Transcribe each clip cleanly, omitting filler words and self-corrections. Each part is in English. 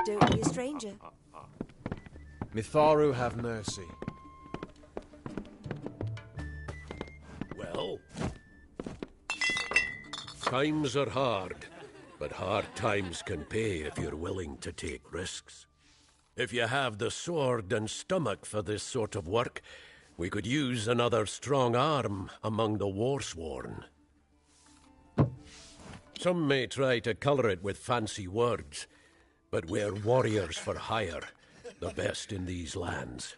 Don't be a stranger. Mitharu have mercy. Well, times are hard, but hard times can pay if you're willing to take risks. If you have the sword and stomach for this sort of work, we could use another strong arm among the warsworn. Some may try to color it with fancy words, but we're warriors for hire, the best in these lands.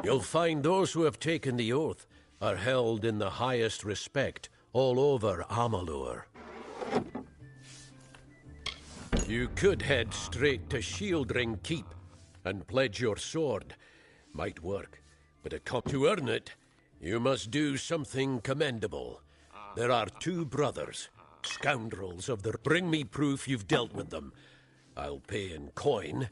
You'll find those who have taken the oath are held in the highest respect all over Amalur. You could head straight to Shieldring Keep and pledge your sword. Might work, but to earn it, you must do something commendable. There are two brothers, scoundrels of the... Bring me proof you've dealt with them. I'll pay in coin,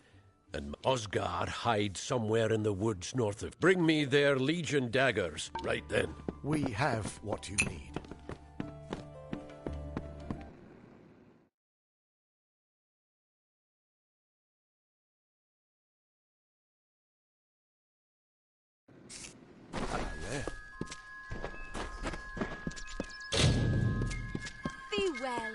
and Osgar hides somewhere in the woods north of... Bring me their Legion daggers, right then. We have what you need. Be well.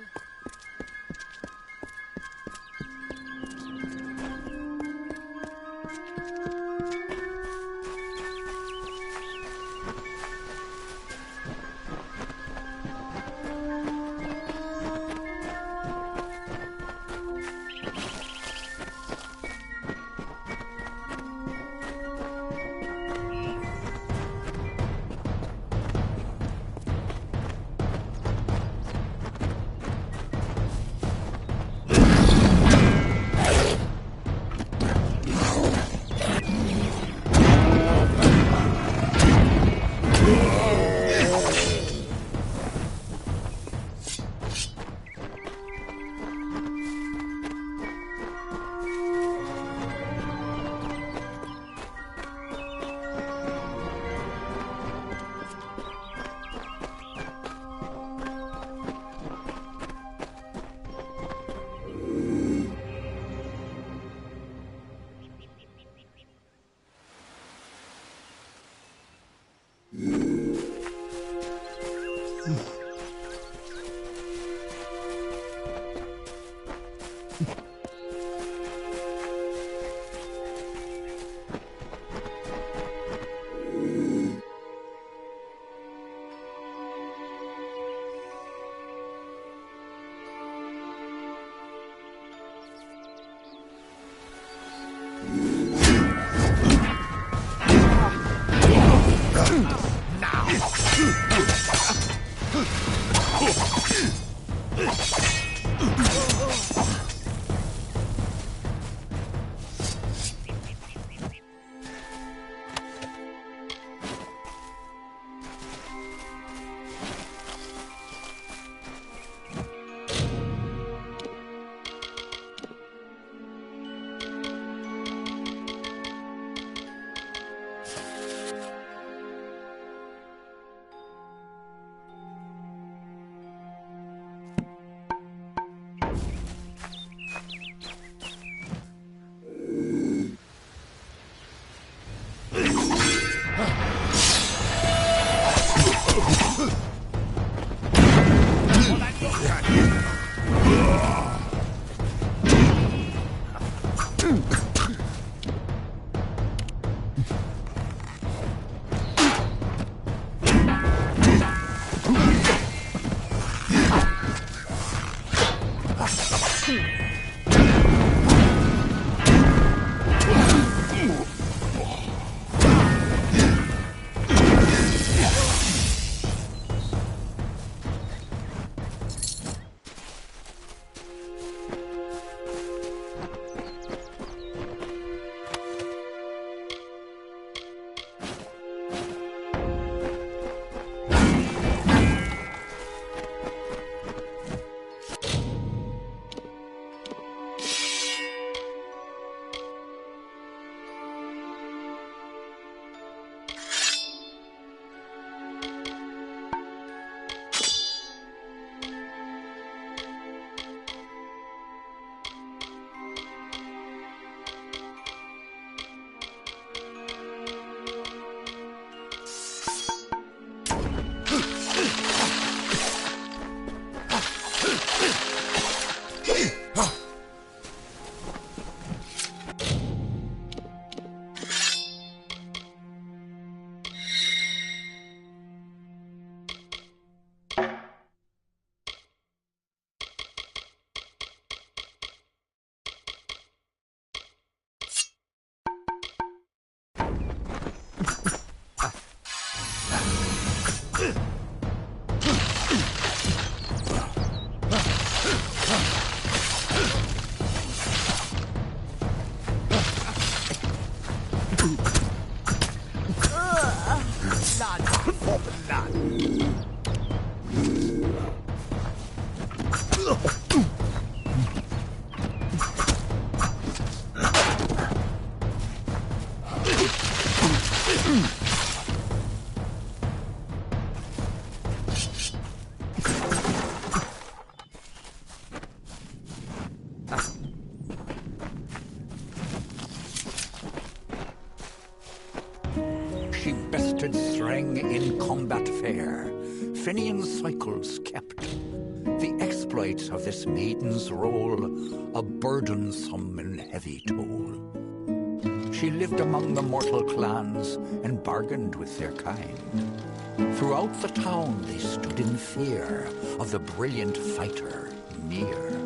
Blood for blood. She bested Streng in combat fair. Finian's cycles kept. The exploits of this maiden's role, a burdensome and heavy toll. She lived among the mortal clans and bargained with their kind. Throughout the town they stood in fear of the brilliant fighter near.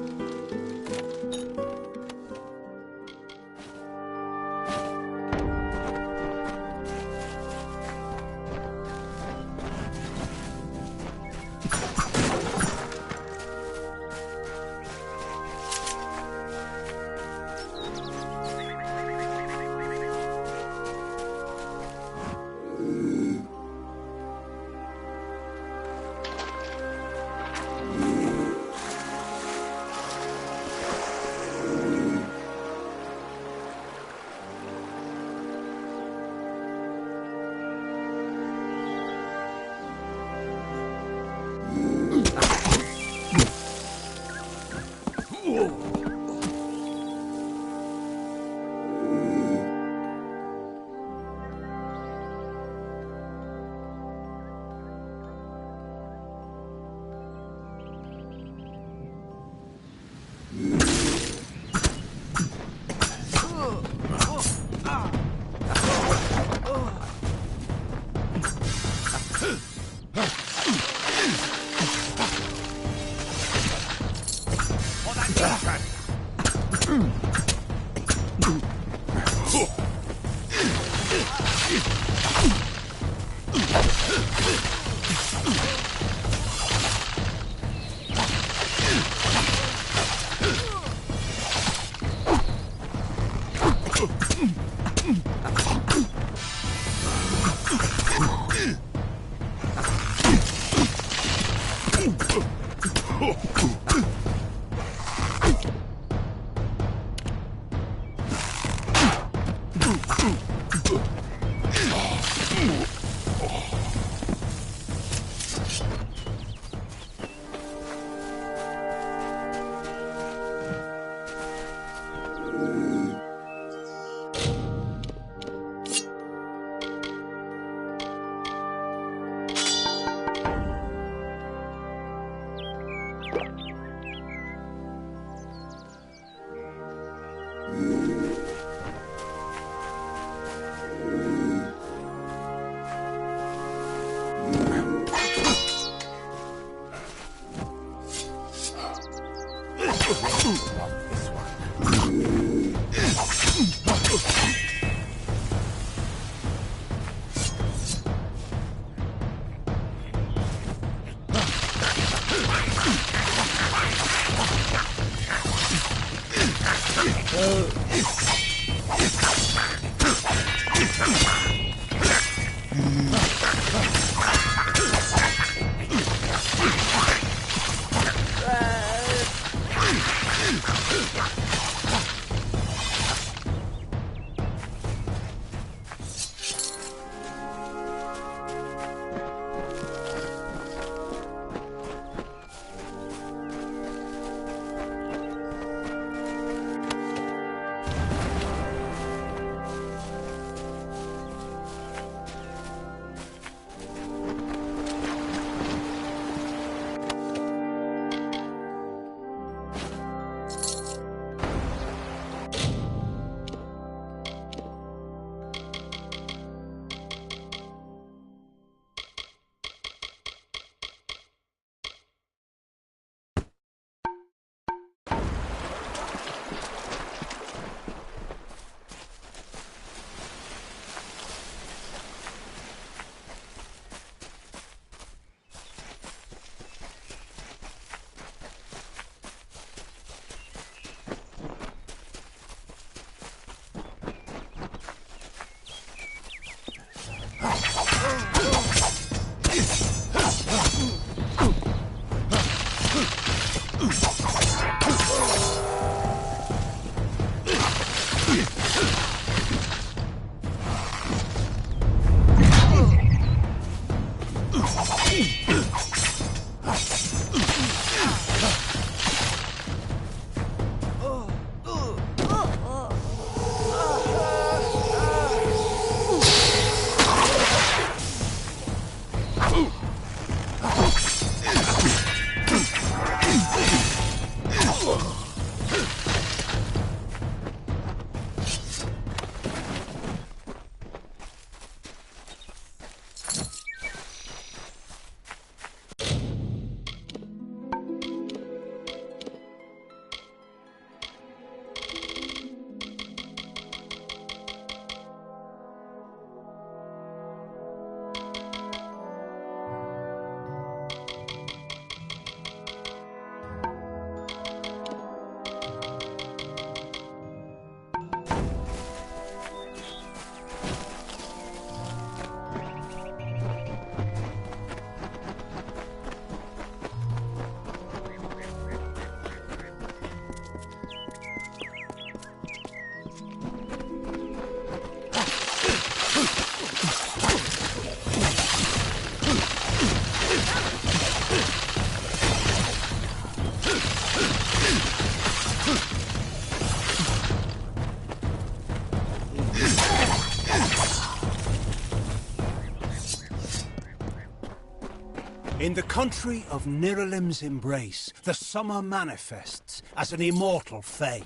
In the country of Niralim's embrace, the summer manifests as an immortal fae.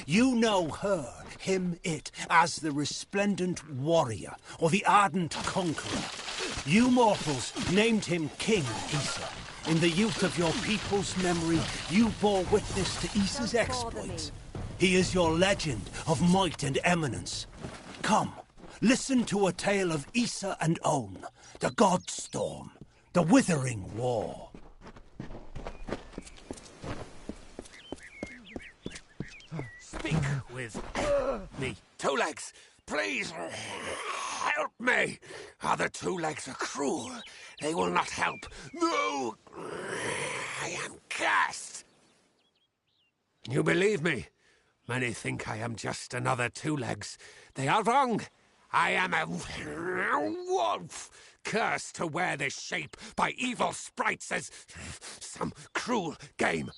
You know her, him, it, as the resplendent warrior, or the ardent conqueror. You mortals named him King Issa. In the youth of your people's memory, you bore witness to Issa's exploits. He is your legend of might and eminence. Come, listen to a tale of Issa and On, the God Storm, the Withering War. Speak with me. Two Legs, please help me. Other Two Legs are cruel. They will not help. No, I am cursed. You believe me? Many think I am just another Two Legs. They are wrong. I am a wolf, cursed to wear this shape by evil sprites as some cruel game.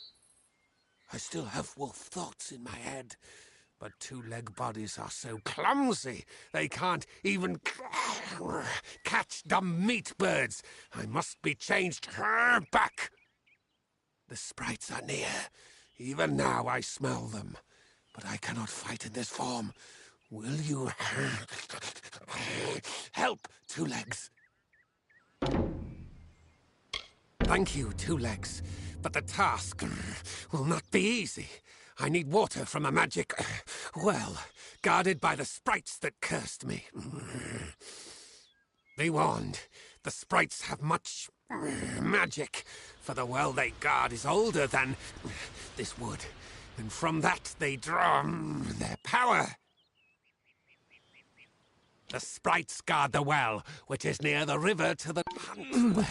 I still have wolf thoughts in my head, but two-leg bodies are so clumsy they can't even catch dumb meat birds. I must be changed back. The sprites are near. Even now I smell them, but I cannot fight in this form. Will you help, Two Legs? Thank you, Two Legs, but the task will not be easy. I need water from a magic well, guarded by the sprites that cursed me. Be warned, the sprites have much magic, for the well they guard is older than this wood, and from that they draw their power. The sprites guard the well, which is near the river to the hunt well.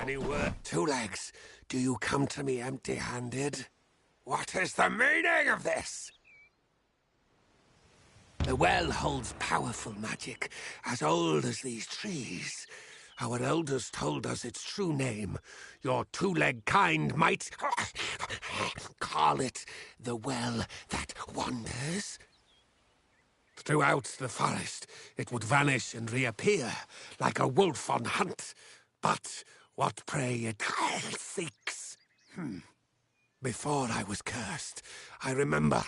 Any word, Two Legs? Do you come to me empty-handed? What is the meaning of this? The well holds powerful magic, as old as these trees. Our elders told us its true name. Your two-leg kind might call it the well that wanders. Throughout the forest, it would vanish and reappear, like a wolf on hunt. But what prey it seeks. Before I was cursed, I remember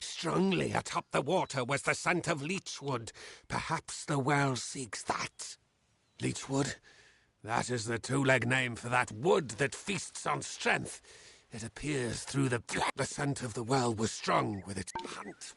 strongly atop the water was the scent of leechwood. Perhaps the well seeks that. Leechwood? That is the two-leg name for that wood that feasts on strength. It appears through the scent of the well was strong with its hunt.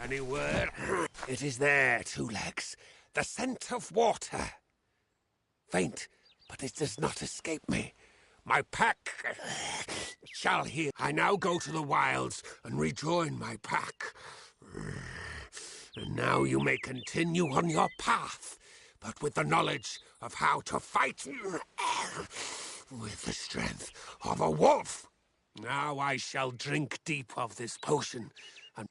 Any word? It is there, two legs. The scent of water. Faint, but it does not escape me. My pack shall hear. I now go to the wilds and rejoin my pack. And now you may continue on your path, but with the knowledge of how to fight with the strength of a wolf. Now I shall drink deep of this potion and...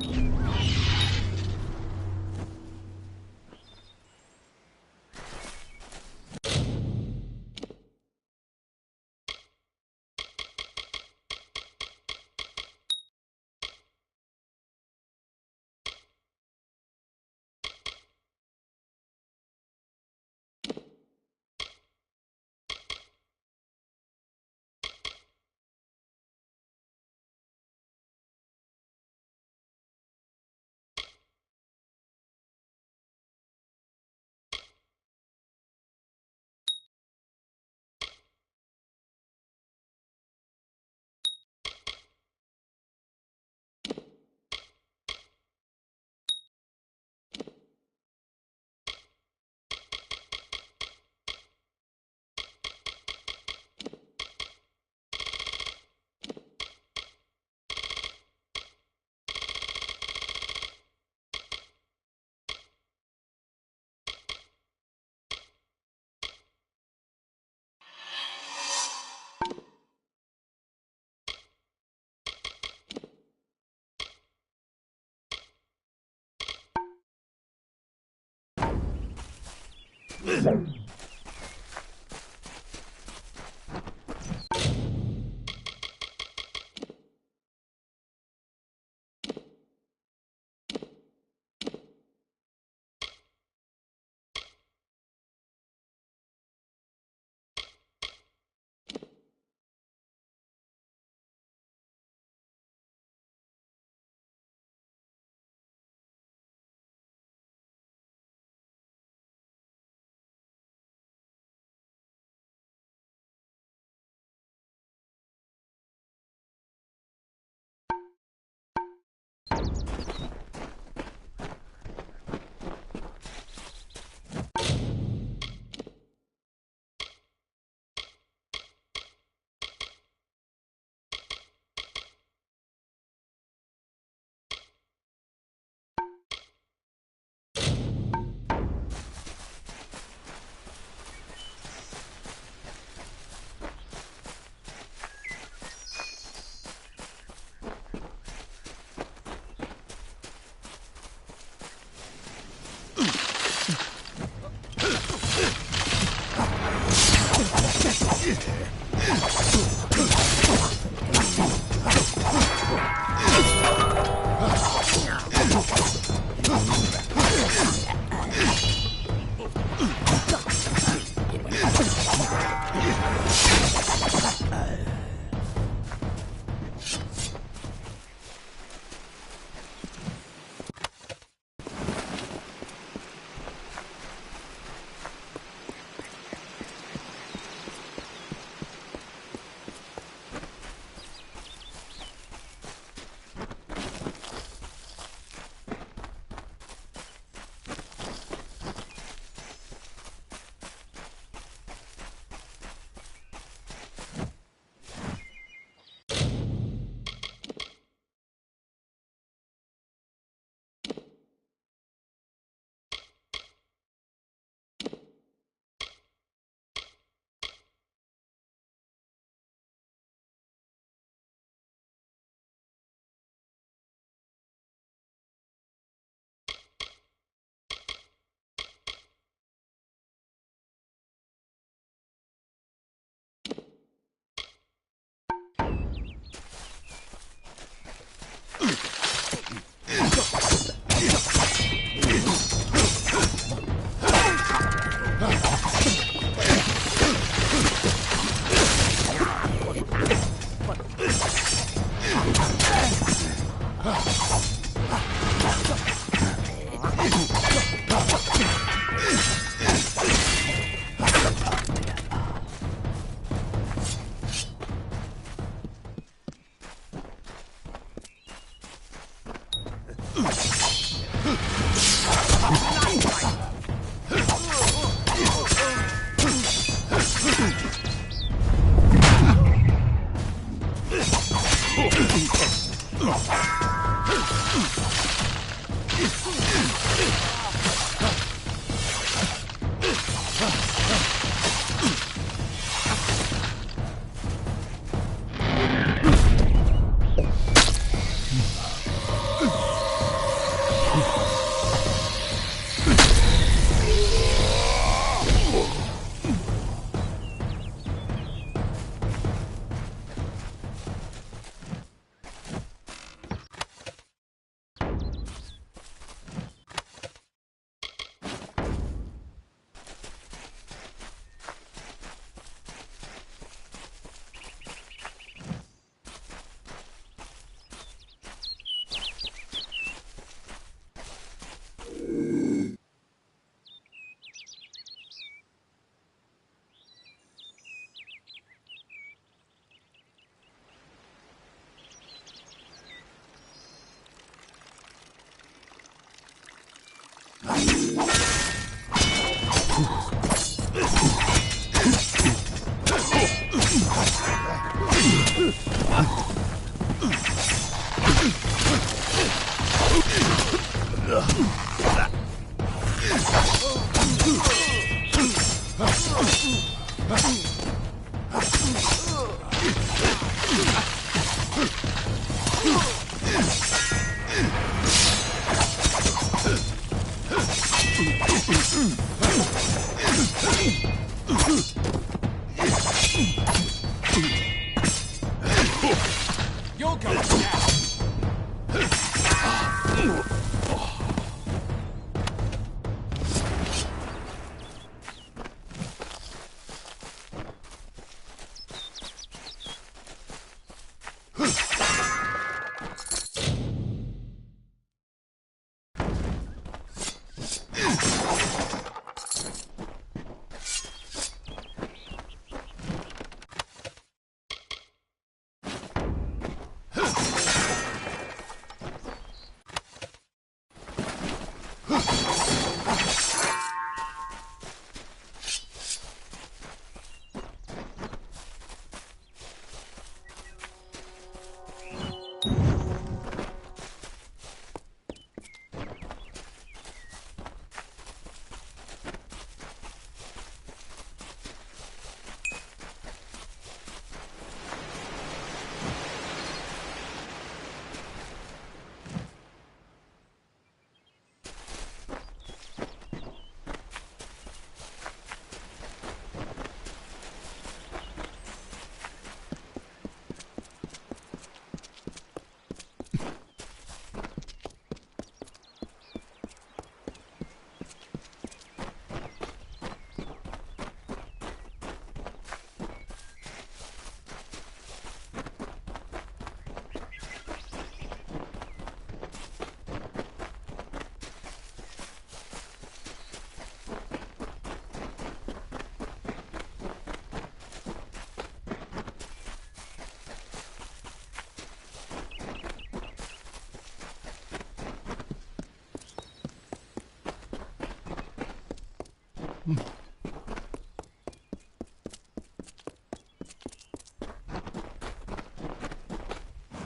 You're going down.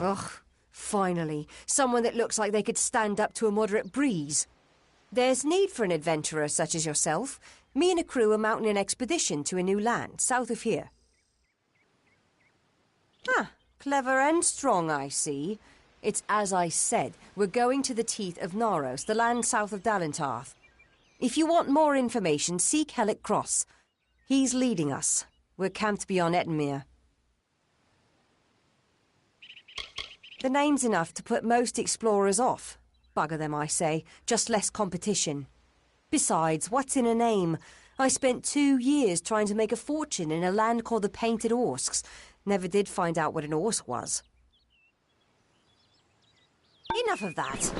Ugh, finally. Someone that looks like they could stand up to a moderate breeze. There's need for an adventurer such as yourself. Me and a crew are mounting an expedition to a new land, south of here. Ah, clever and strong, I see. It's as I said, we're going to the teeth of Naros, the land south of Dalentarth. If you want more information, seek Hellick Cross. He's leading us. We're camped beyond Ettenmere. The name's enough to put most explorers off. Bugger them, I say. Just less competition. Besides, what's in a name? I spent 2 years trying to make a fortune in a land called the Painted Orsks. Never did find out what an Orsk was. Enough of that.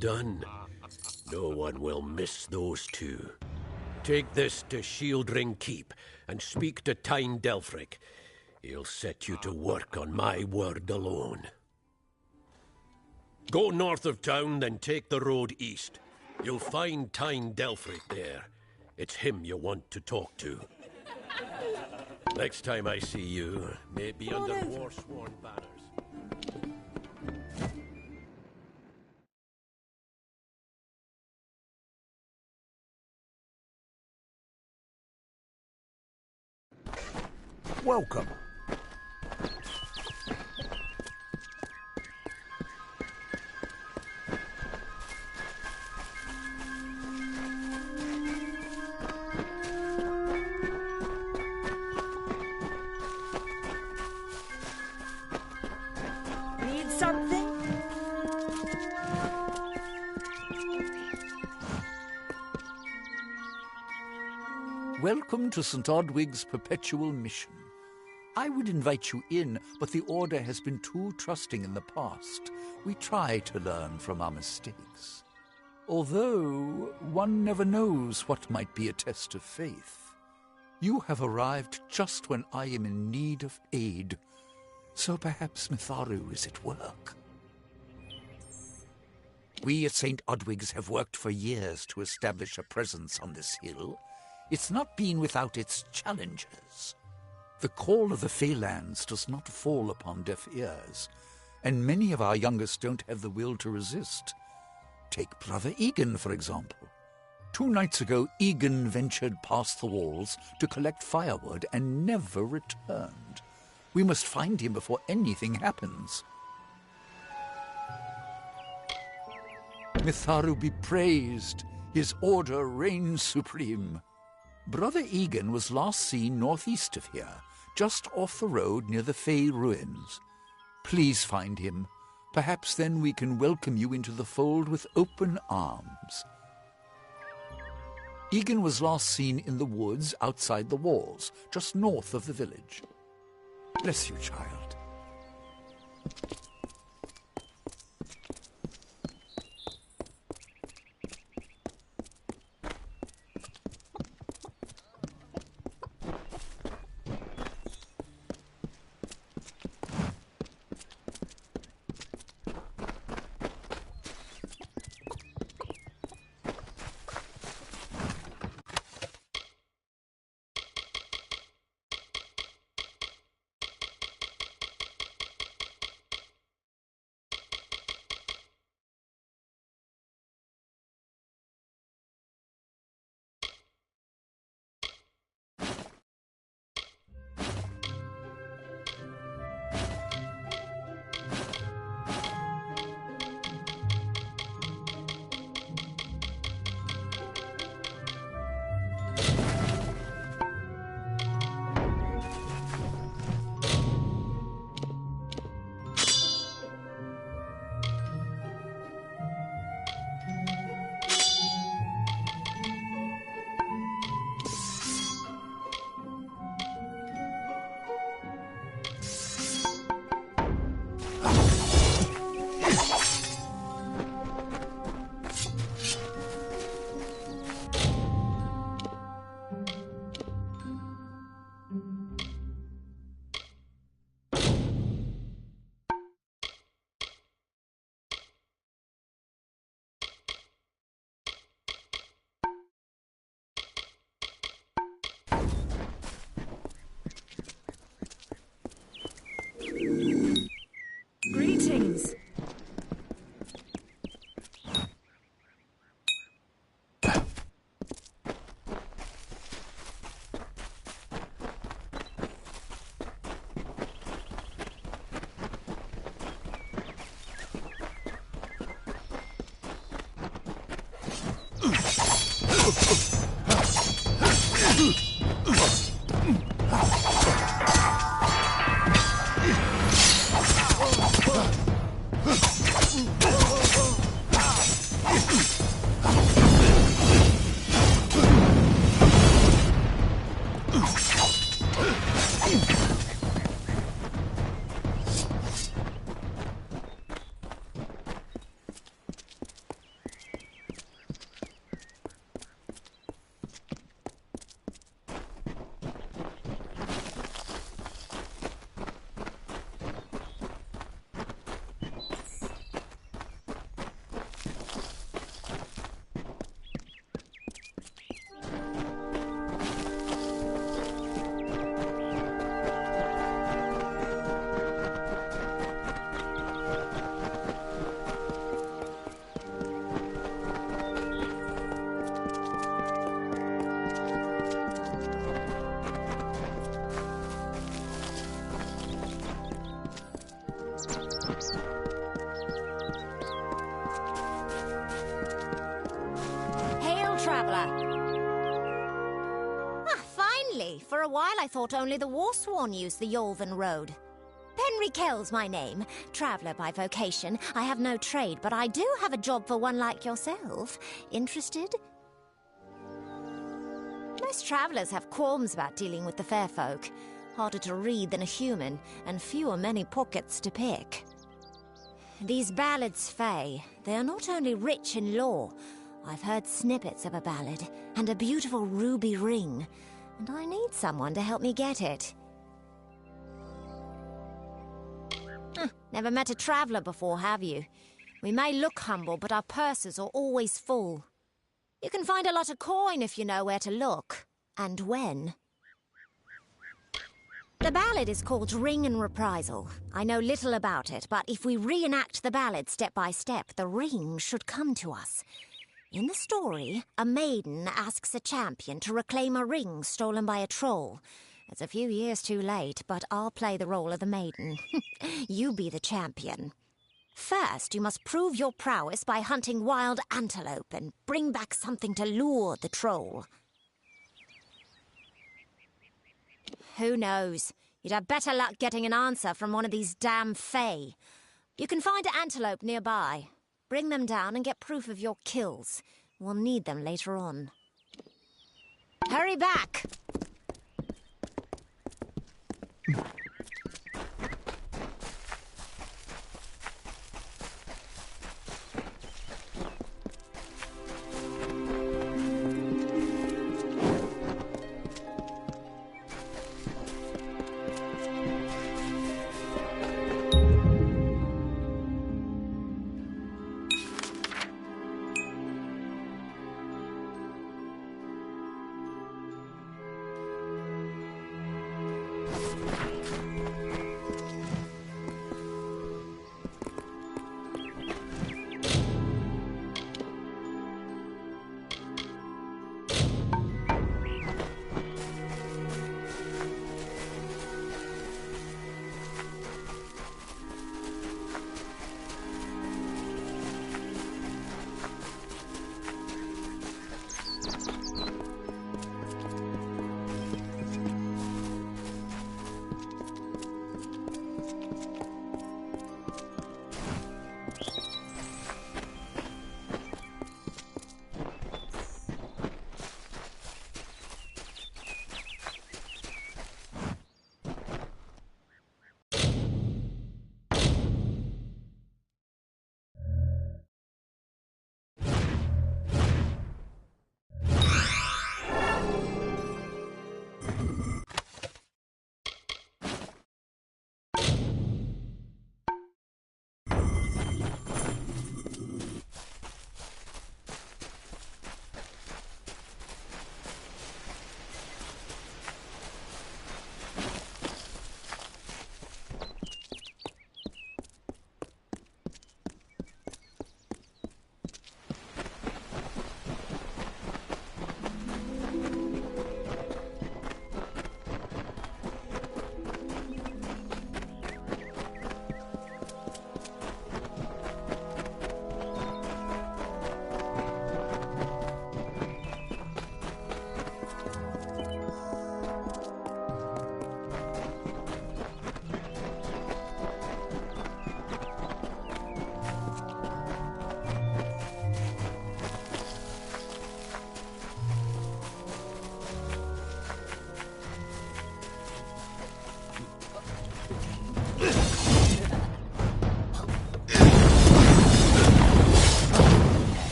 done. No one will miss those two. Take this to Shieldring Keep and speak to Tyne Delphric. He'll set you to work on my word alone. Go north of town, then take the road east. You'll find Tyne Delphric there. It's him you want to talk to. Next time I see you, maybe under war-sworn banners. Welcome. Need something? Welcome to St. Odwig's perpetual mission. I would invite you in, but the Order has been too trusting in the past. We try to learn from our mistakes. Although, one never knows what might be a test of faith. You have arrived just when I am in need of aid, so perhaps Mitharu is at work. We at St. Odwig's have worked for years to establish a presence on this hill. It's not been without its challenges. The call of the Feylands does not fall upon deaf ears, and many of our youngest don't have the will to resist. Take Brother Egan, for example. 2 nights ago, Egan ventured past the walls to collect firewood and never returned. We must find him before anything happens. Mitharu be praised. His order reigns supreme. Brother Egan was last seen northeast of here, just off the road near the Fey ruins. Please find him. Perhaps then we can welcome you into the fold with open arms. Egan was last seen in the woods outside the walls, just north of the village. Bless you, child. Hail, traveller. Ah, finally. For a while I thought only the Warsworn used the Yolven Road. Henry Kell's my name. Traveller by vocation. I have no trade, but I do have a job for one like yourself. Interested? Most travellers have qualms about dealing with the fair folk. Harder to read than a human, and fewer many pockets to pick. These ballads, Fae, they are not only rich in lore. I've heard snippets of a ballad, and a beautiful ruby ring, and I need someone to help me get it. Never met a traveller before, have you? We may look humble, but our purses are always full. You can find a lot of coin if you know where to look, and when. The ballad is called Ring and Reprisal. I know little about it, but if we reenact the ballad step by step, the ring should come to us. In the story, a maiden asks a champion to reclaim a ring stolen by a troll. It's a few years too late, but I'll play the role of the maiden. You be the champion. First, you must prove your prowess by hunting wild antelope and bring back something to lure the troll. Who knows? You'd have better luck getting an answer from one of these damn Fae. You can find antelope nearby. Bring them down and get proof of your kills. We'll need them later on. Hurry back!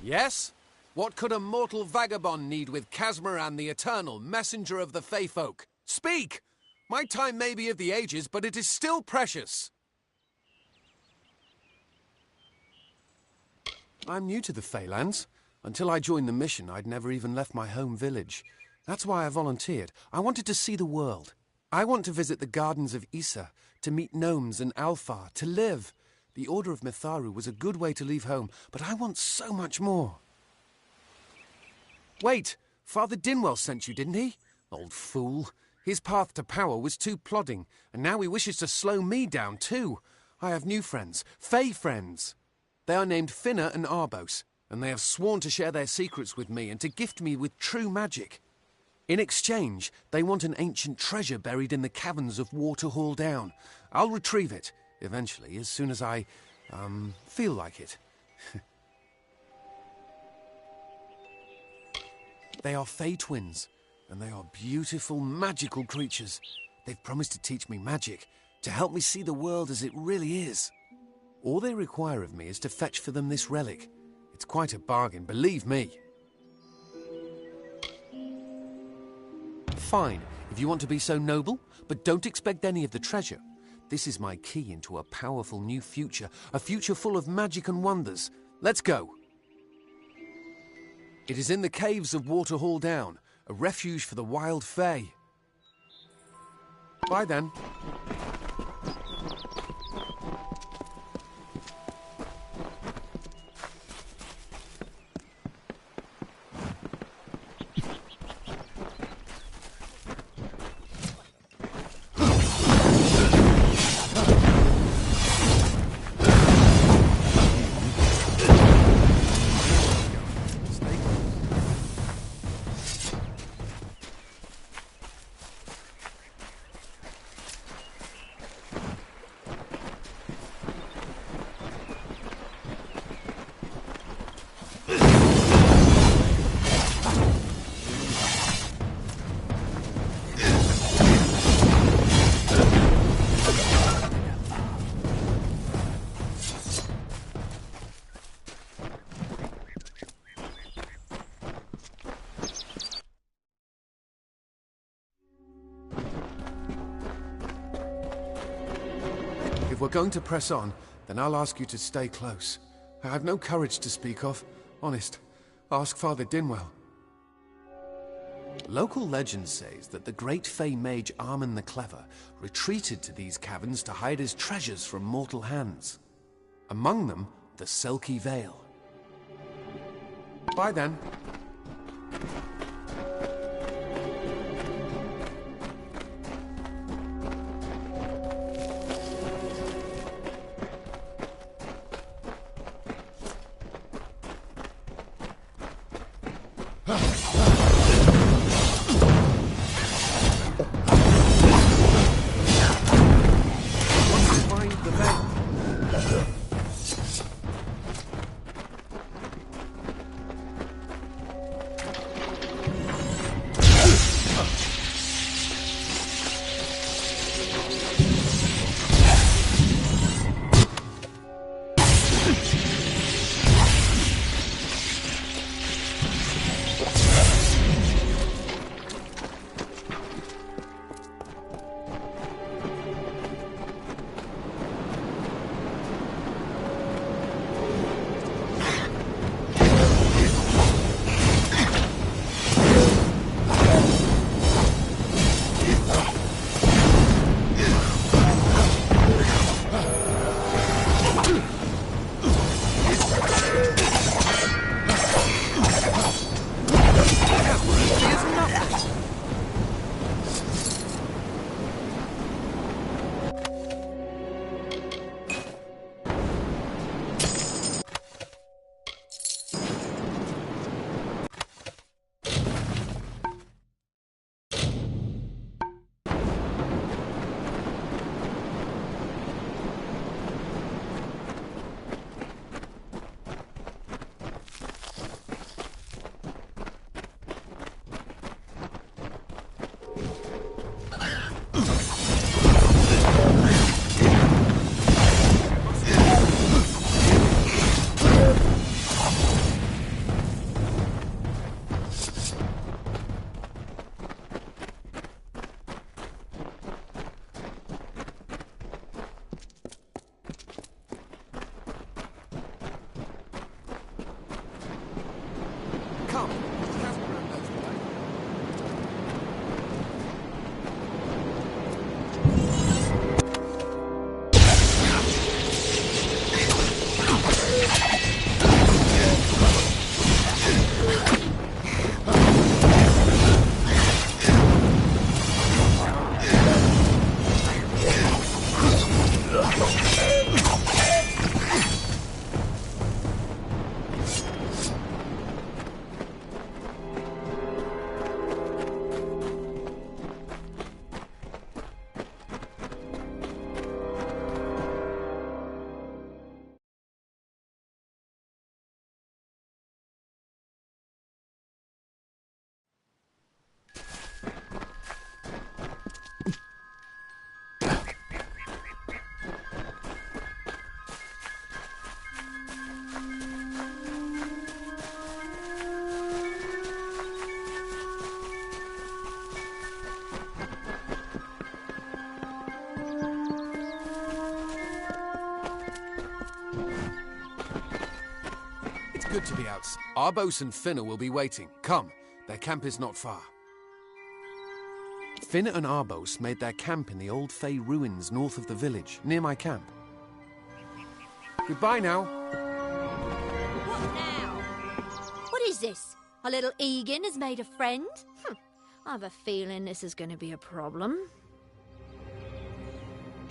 Yes? What could a mortal vagabond need with Casmaran the Eternal, messenger of the Fey folk? Speak! My time may be of the ages, but it is still precious. I'm new to the Feylands. Until I joined the mission, I'd never even left my home village. That's why I volunteered. I wanted to see the world. I want to visit the gardens of Issa, to meet gnomes and Alfar, to live. The Order of Mitharu was a good way to leave home, but I want so much more. Wait! Father Dinwell sent you, didn't he? Old fool. His path to power was too plodding, and now he wishes to slow me down too. I have new friends, Fey friends. They are named Finna and Arbos, and they have sworn to share their secrets with me and to gift me with true magic. In exchange, they want an ancient treasure buried in the caverns of Waterhall Down. I'll retrieve it, eventually, as soon as I, feel like it. They are Fey twins, and they are beautiful, magical creatures. They've promised to teach me magic, to help me see the world as it really is. All they require of me is to fetch for them this relic. It's quite a bargain, believe me. Fine, if you want to be so noble, but don't expect any of the treasure. This is my key into a powerful new future, a future full of magic and wonders. Let's go. It is in the caves of Waterhall Down, a refuge for the wild Fae. Bye then. If we're going to press on, then I'll ask you to stay close. I have no courage to speak of. Honest. Ask Father Dinwell. Local legend says that the great Fey mage Armin the Clever retreated to these caverns to hide his treasures from mortal hands. Among them, the Selkie Vale. Bye then. good to be out. Arbos and Finna will be waiting. Come, their camp is not far. Finna and Arbos made their camp in the old Fey ruins north of the village, near my camp. Goodbye now. What now? What is this? Our little Egan has made a friend? I have a feeling this is going to be a problem.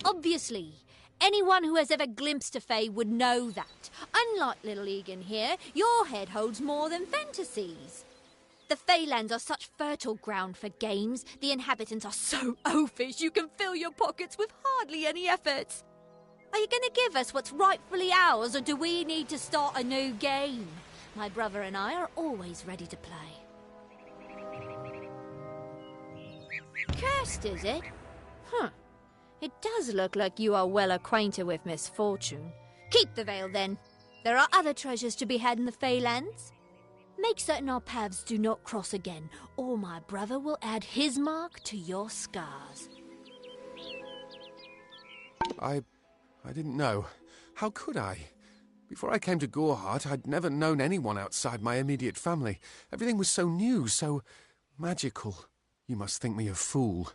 Obviously, anyone who has ever glimpsed a Fae would know that. Unlike little Egan here, your head holds more than fantasies. The Feylands are such fertile ground for games. The inhabitants are so oafish you can fill your pockets with hardly any effort. Are you going to give us what's rightfully ours, or do we need to start a new game? My brother and I are always ready to play. Cursed, is it? It does look like you are well acquainted with misfortune. Keep the veil, then. There are other treasures to be had in the Feylands. Make certain our paths do not cross again, or my brother will add his mark to your scars. I didn't know. How could I? Before I came to Goreheart, I'd never known anyone outside my immediate family. Everything was so new, so magical. You must think me a fool.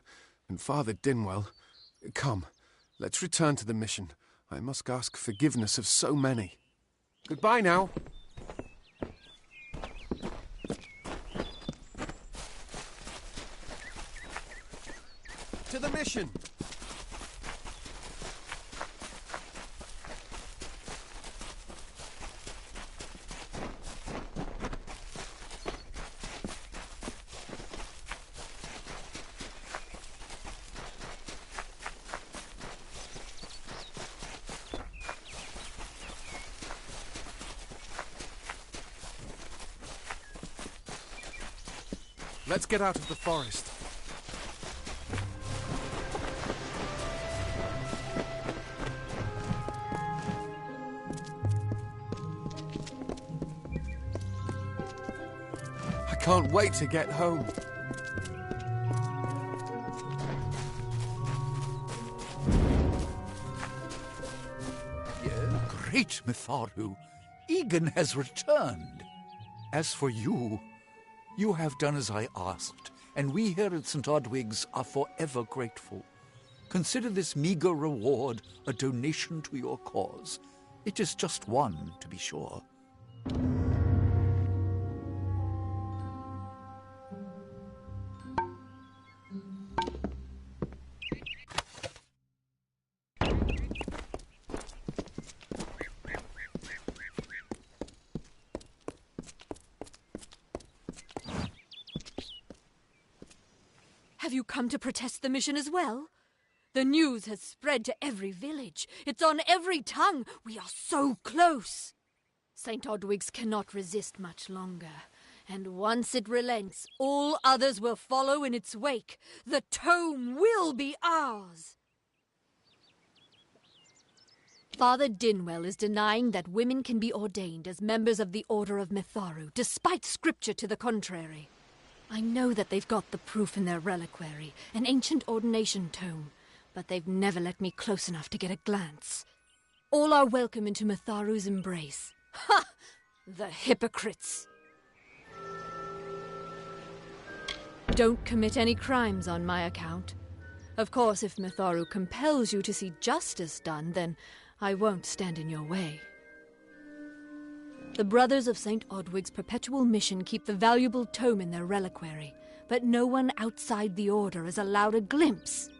And Father Dinwell... Come, let's return to the mission. I must ask forgiveness of so many. Goodbye now. To the mission! Let's get out of the forest. I can't wait to get home. Great Mitharu, Egan has returned. As for you, you have done as I asked, and we here at St. Odwig's are forever grateful. Consider this meager reward a donation to your cause. It is just one, to be sure. Have you come to protest the mission as well? The news has spread to every village. It's on every tongue. We are so close. St. Odwig's cannot resist much longer. And once it relents, all others will follow in its wake. The tome will be ours. Father Dinwell is denying that women can be ordained as members of the Order of Mitharu, despite scripture to the contrary. I know that they've got the proof in their reliquary, an ancient ordination tome, but they've never let me close enough to get a glance. All are welcome into Mitharu's embrace. Ha! The hypocrites! Don't commit any crimes on my account. Of course, if Mitharu compels you to see justice done, then I won't stand in your way. The Brothers of St. Odwig's perpetual mission keep the valuable tome in their reliquary, but no one outside the Order is allowed a glimpse.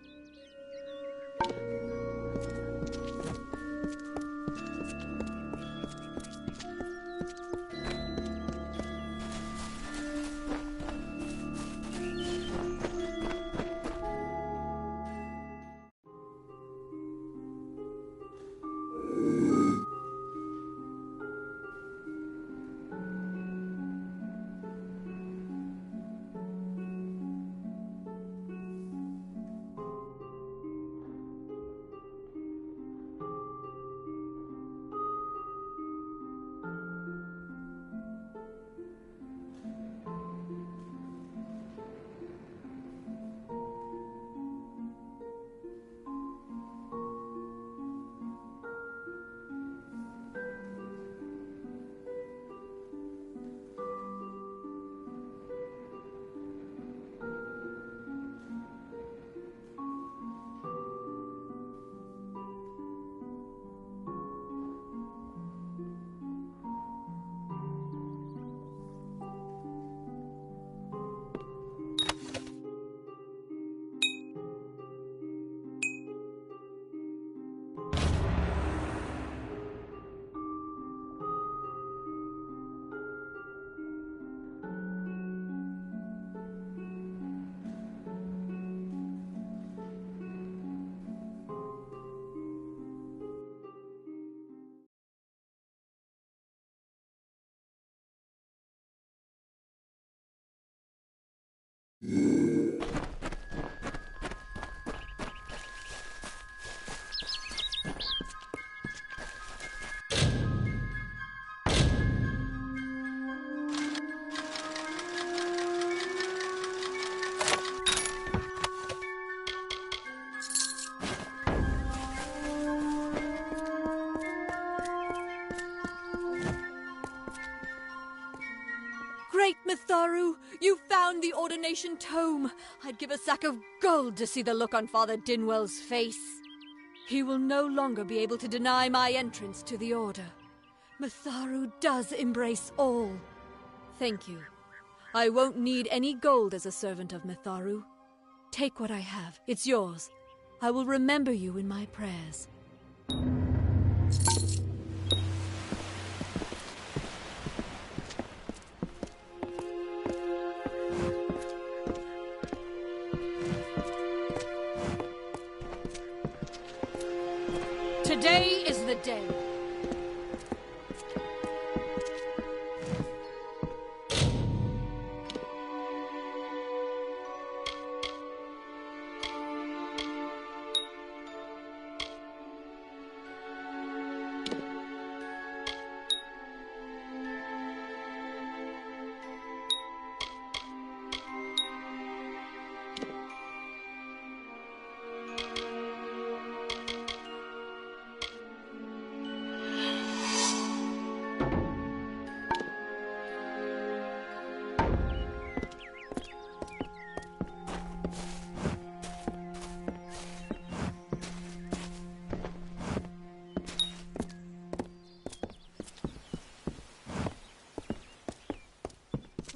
Great Mitharu, you found the ordination tome. I'd give a sack of gold to see the look on Father Dinwell's face. He will no longer be able to deny my entrance to the Order. Mitharu does embrace all. Thank you. I won't need any gold as a servant of Mitharu. Take what I have. It's yours. I will remember you in my prayers. Today is the day.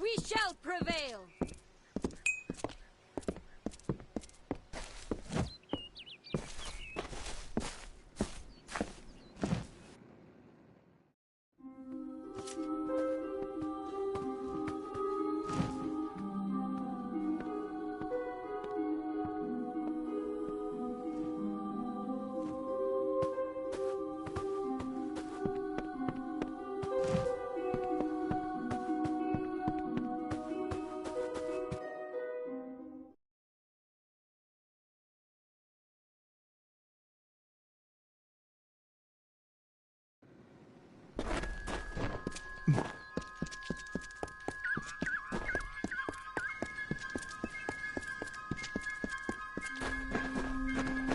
We shall prevail!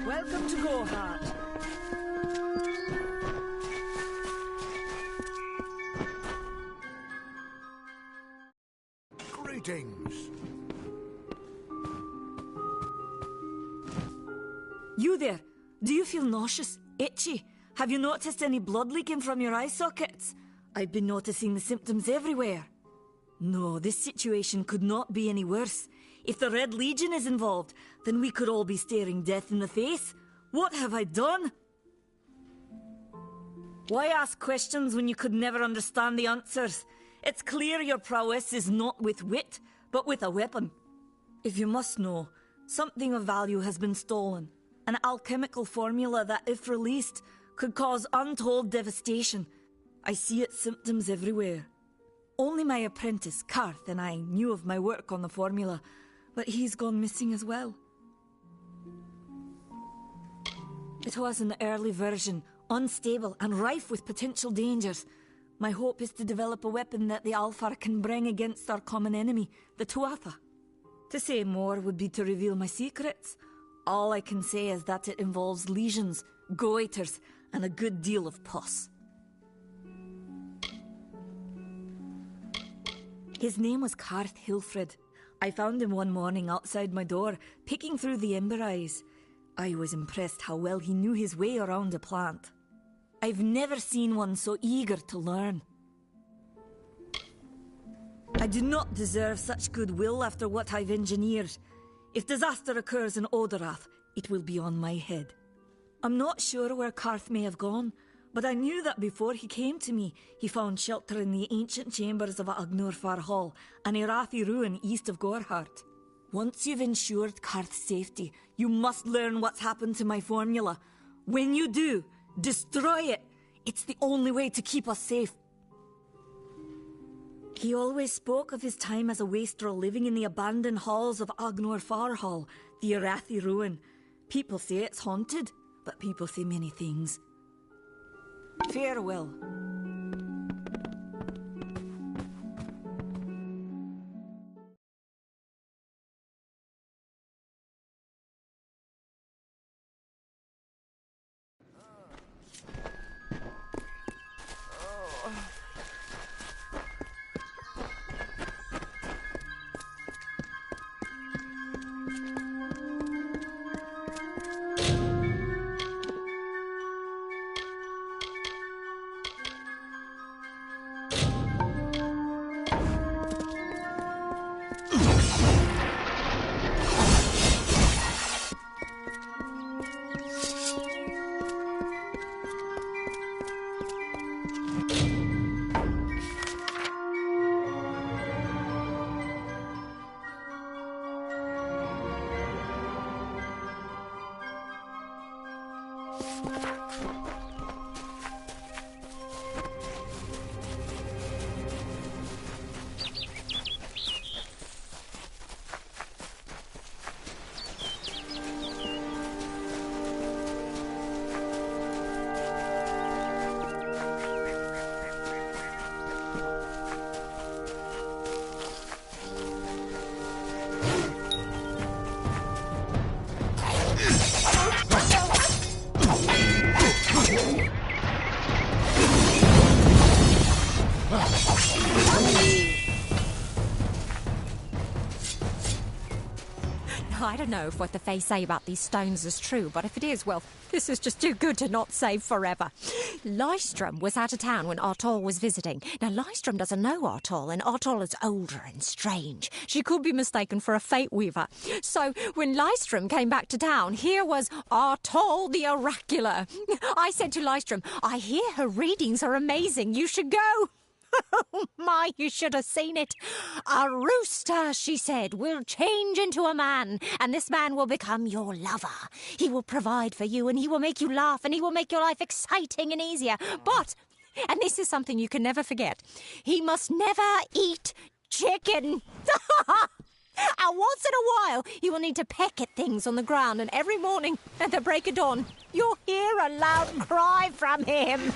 Welcome to Gorhart. Greetings. You there? Do you feel nauseous? Itchy? Have you noticed any blood leaking from your eye sockets? I've been noticing the symptoms everywhere. No, this situation could not be any worse. If the Red Legion is involved, then we could all be staring death in the face. What have I done? Why ask questions when you could never understand the answers? It's clear your prowess is not with wit, but with a weapon. If you must know, something of value has been stolen. An alchemical formula that, if released, could cause untold devastation. I see its symptoms everywhere. Only my apprentice, Karth, and I knew of my work on the formula, but he's gone missing as well. It was an early version, unstable and rife with potential dangers. My hope is to develop a weapon that the Alfar can bring against our common enemy, the Tuatha. To say more would be to reveal my secrets. All I can say is that it involves lesions, goiters, and a good deal of pus. His name was Karth Hilfred. I found him one morning outside my door, picking through the ember eyes. I was impressed how well he knew his way around a plant. I've never seen one so eager to learn. I do not deserve such goodwill after what I've engineered. If disaster occurs in Odorath, it will be on my head. I'm not sure where Karth may have gone, but I knew that before he came to me, he found shelter in the ancient chambers of Agnurfar Hall, an Irathi ruin east of Gorhart. Once you've ensured Karth's safety, you must learn what's happened to my formula. When you do, destroy it. It's the only way to keep us safe. He always spoke of his time as a wastrel living in the abandoned halls of Agnor Farhall, the Arathi ruin. People say it's haunted, but people say many things. Farewell. I don't know if what the Fae say about these stones is true, but if it is, well, this is just too good to not save forever. Lystrom was out of town when Artol was visiting. Now, Lystrom doesn't know Artol, and Artol is older and strange. She could be mistaken for a Fate Weaver. So, when Lystrom came back to town, here was Artol the Oracular. I said to Lystrom, I hear her readings are amazing. You should go. Oh, my, you should have seen it. A rooster, she said, will change into a man, and this man will become your lover. He will provide for you, and he will make you laugh, and he will make your life exciting and easier. But, and this is something you can never forget, he must never eat chicken. And once in a while, you will need to peck at things on the ground, and every morning at the break of dawn, you'll hear a loud cry from him.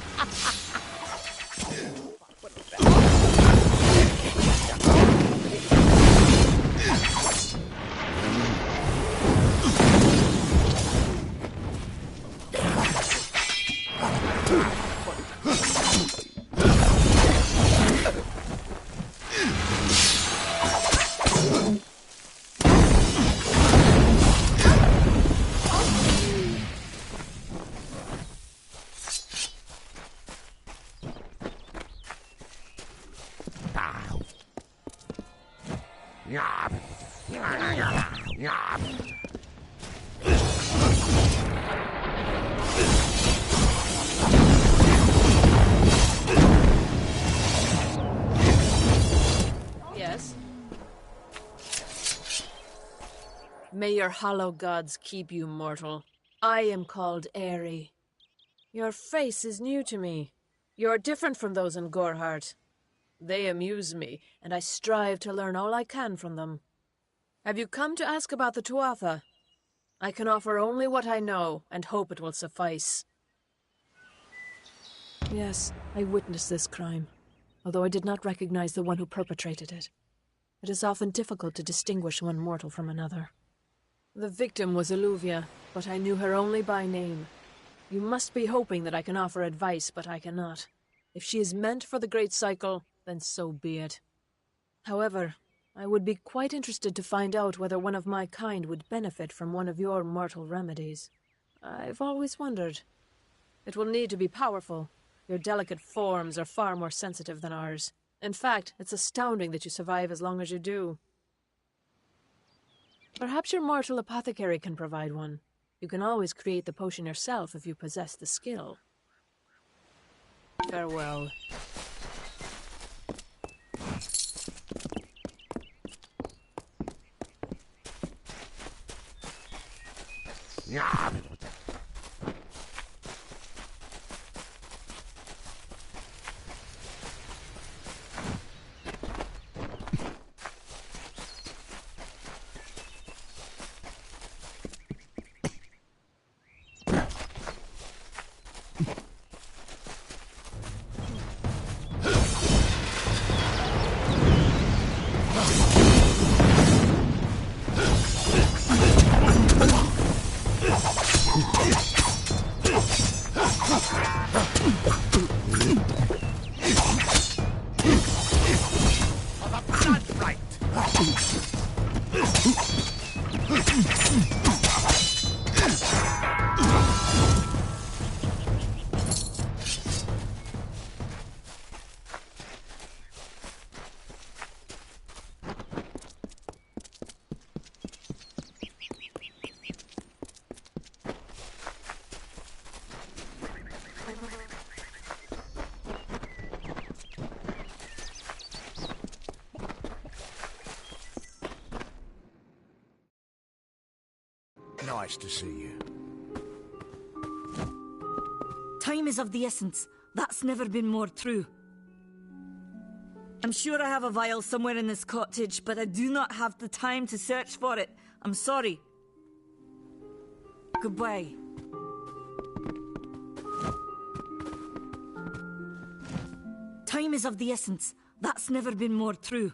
Yes? May your hollow gods keep you, mortal. I am called Aerie. Your face is new to me. You're different from those in Gorhart. They amuse me, and I strive to learn all I can from them. Have you come to ask about the Tuatha? I can offer only what I know, and hope it will suffice. Yes, I witnessed this crime, although I did not recognize the one who perpetrated it. It is often difficult to distinguish one mortal from another. The victim was Illuvia, but I knew her only by name. You must be hoping that I can offer advice, but I cannot. If she is meant for the Great Cycle, then so be it. However, I would be quite interested to find out whether one of my kind would benefit from one of your mortal remedies. I've always wondered. It will need to be powerful. Your delicate forms are far more sensitive than ours. In fact, it's astounding that you survive as long as you do. Perhaps your mortal apothecary can provide one. You can always create the potion yourself if you possess the skill. Farewell. Nice to see you. Time is of the essence. That's never been more true. I'm sure I have a vial somewhere in this cottage, but I do not have the time to search for it. I'm sorry. Goodbye. Time is of the essence. That's never been more true.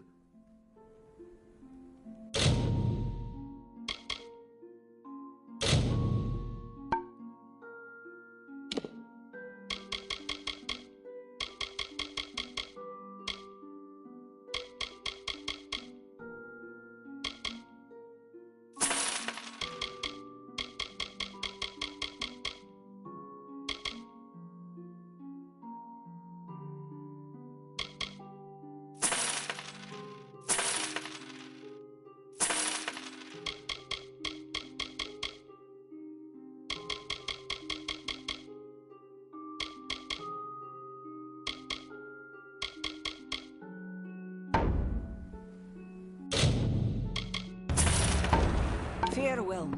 Farewell.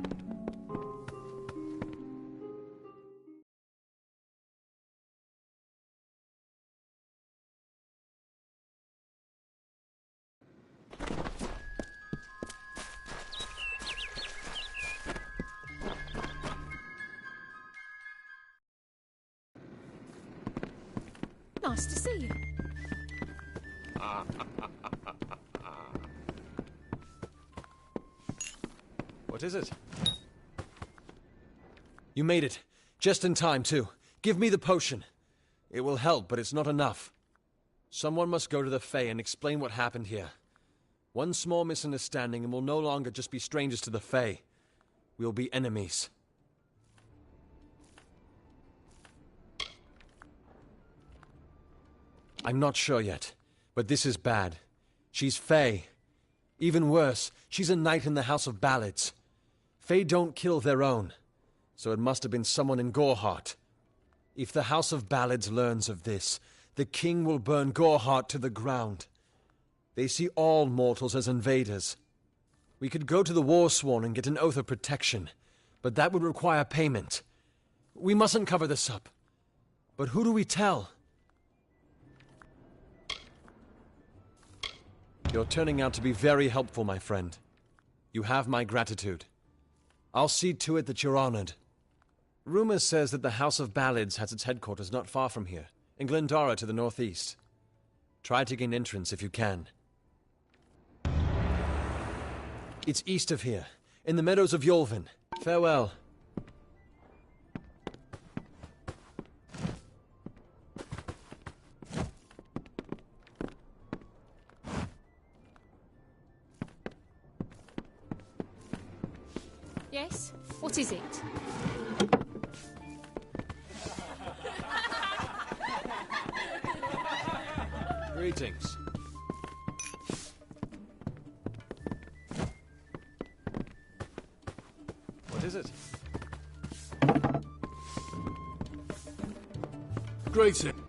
Nice to see you. What is it? You made it. Just in time, too. Give me the potion. It will help, but it's not enough. Someone must go to the Fae and explain what happened here. One small misunderstanding and we'll no longer just be strangers to the Fae. We'll be enemies. I'm not sure yet, but this is bad. She's Fae. Even worse, she's a knight in the House of Ballads. Fae don't kill their own, so it must have been someone in Goreheart. If the House of Ballads learns of this, the king will burn Goreheart to the ground. They see all mortals as invaders. We could go to the Warsworn and get an oath of protection, but that would require payment. We mustn't cover this up. But who do we tell? You're turning out to be very helpful, my friend. You have my gratitude. I'll see to it that you're honored. Rumor says that the House of Ballads has its headquarters not far from here, in Glendara to the northeast. Try to gain entrance if you can. It's east of here, in the meadows of Yolvin. Farewell. Yes? What is it? Greetings. What is it? Greetings.